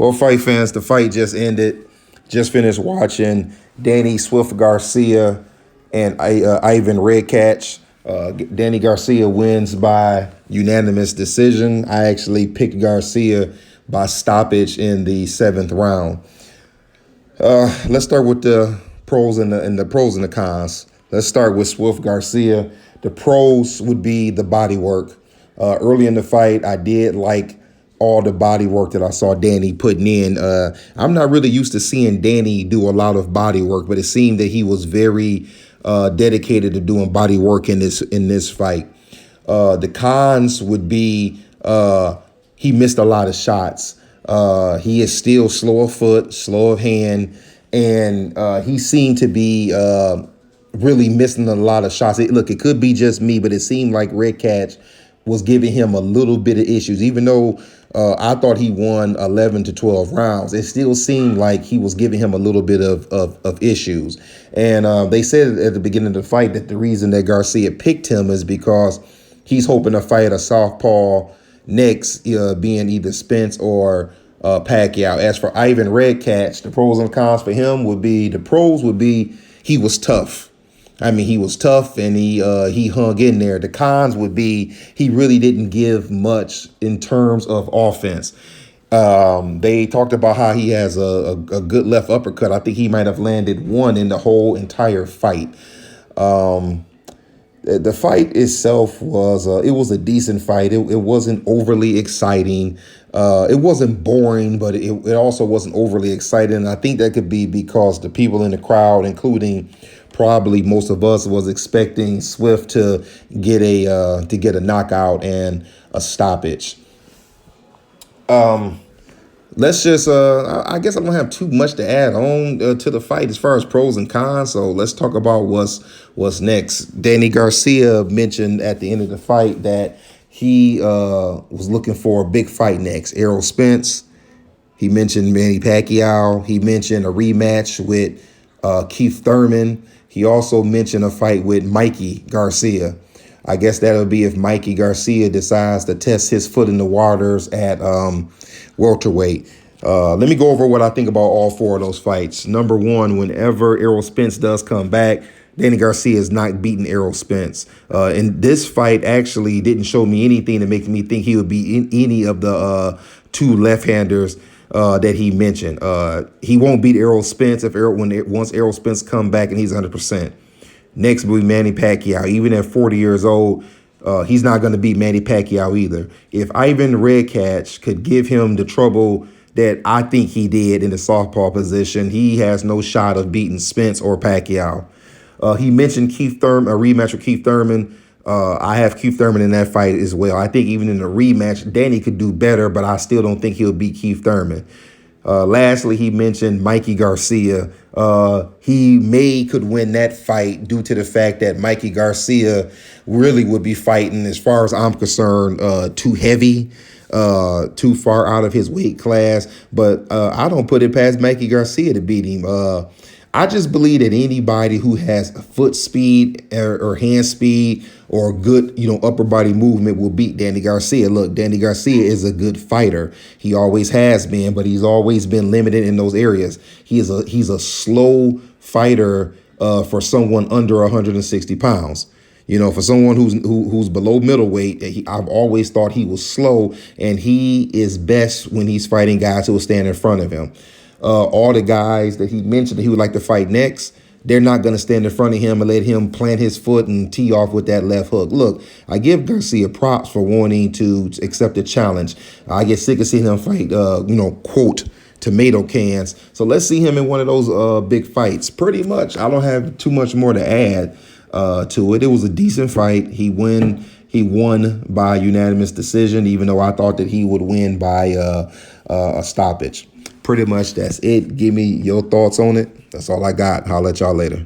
Well, fight fans, the fight just ended. Just finished watching Danny Swift Garcia and Ivan Redkach. Danny Garcia wins by unanimous decision. I actually picked Garcia by stoppage in the seventh round. Let's start with the pros and the pros and the cons. Let's start with Swift Garcia. The pros would be the body work. Early in the fight, I did like all the body work that I saw Danny putting in. I'm not really used to seeing Danny do a lot of body work, but it seemed that he was very dedicated to doing body work in this fight. The cons would be he missed a lot of shots. He is still slow of foot, slow of hand, and he seemed to be really missing a lot of shots. Look, it could be just me, but it seemed like Redkach was giving him a little bit of issues. Even though I thought he won 11 to 12 rounds, it still seemed like he was giving him a little bit of issues. And they said at the beginning of the fight that the reason that Garcia picked him is because he's hoping to fight a southpaw next, being either Spence or Pacquiao. As for Ivan Redkach, the pros and cons for him would be, the pros would be he was tough. I mean, he was tough and he hung in there. The cons would be he really didn't give much in terms of offense. They talked about how he has a good left uppercut. I think he might have landed one in the whole entire fight. The fight itself was it was a decent fight. It wasn't overly exciting. It wasn't boring, but it also wasn't overly exciting. And I think that could be because the people in the crowd, including probably most of us, was expecting Swift to get a knockout and a stoppage. Let's just I guess I don't have too much to add on to the fight as far as pros and cons. So let's talk about what's next. Danny Garcia mentioned at the end of the fight that he was looking for a big fight next. Errol Spence. He mentioned Manny Pacquiao. He mentioned a rematch with Keith Thurman. He also mentioned a fight with Mikey Garcia. I guess that'll be if Mikey Garcia decides to test his foot in the waters at welterweight. Let me go over what I think about all four of those fights. Number one, whenever Errol Spence does come back, Danny Garcia is not beating Errol Spence. And this fight actually didn't show me anything to make me think he would beat any of the two left-handers that he mentioned. He won't beat Errol Spence once Errol Spence come back and he's 100%. Next will be Manny Pacquiao. Even at 40 years old, he's not going to beat Manny Pacquiao either. If Ivan Redkach could give him the trouble that I think he did in the southpaw position, he has no shot of beating Spence or Pacquiao. He mentioned Keith Thurman, a rematch with Keith Thurman. I have Keith Thurman in that fight as well. I think even in the rematch, Danny could do better, but I still don't think he'll beat Keith Thurman. Lastly, he mentioned Mikey Garcia. He could win that fight due to the fact that Mikey Garcia really would be fighting, as far as I'm concerned, too heavy, too far out of his weight class. But I don't put it past Mikey Garcia to beat him. I just believe that anybody who has foot speed or hand speed or good, upper body movement will beat Danny Garcia. Look, Danny Garcia is a good fighter. He always has been, but he's always been limited in those areas. He's a slow fighter for someone under 160 pounds. For someone who's below middleweight, I've always thought he was slow, and he is best when he's fighting guys who will stand in front of him. All the guys that he mentioned that he would like to fight next, they're not going to stand in front of him and let him plant his foot and tee off with that left hook. Look, I give Garcia props for wanting to accept the challenge. I get sick of seeing him fight, quote, tomato cans. So let's see him in one of those big fights. Pretty much, I don't have too much more to add to it. It was a decent fight. He won by unanimous decision, even though I thought that he would win by a stoppage. Pretty much that's it. Give me your thoughts on it. That's all I got. I'll let y'all later.